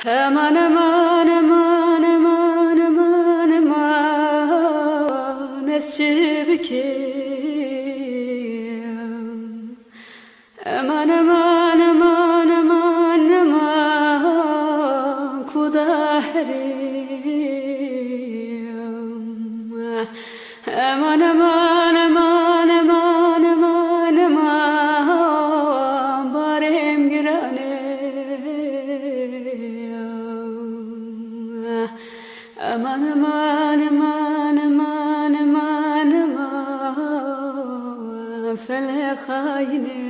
Aman aman aman aman aman aman esçibikim. Aman aman aman aman aman kudaherim. Aman aman aman aman aman aman barem girane. Aman aman aman aman aman aman felek hayne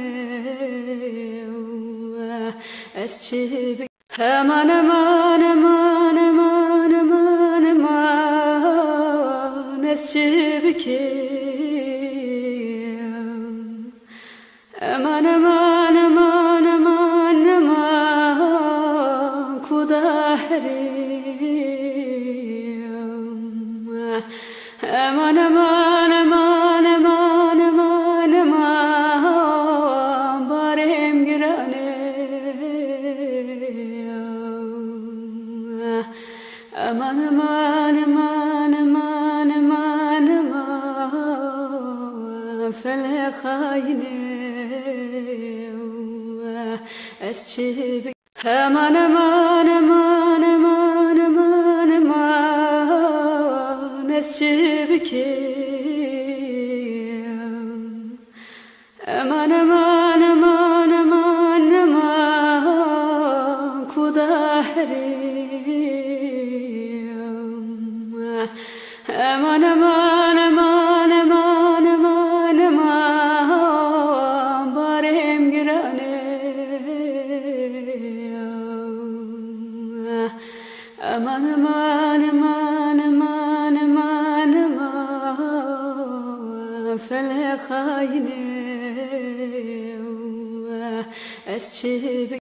esçibik. Aman aman aman aman aman aman esçibikim. Aman aman aman aman aman kudaherim. Aman aman aman aman aman aman barem girane. Aman aman aman aman aman aman felek hayne esçibik. Aman aman aman aman aman aman esçibikim. Aman aman aman aman aman kudaherim. Aman aman aman aman aman aman barem girane. Aman aman aman aman aman aman felek hayne esçibik.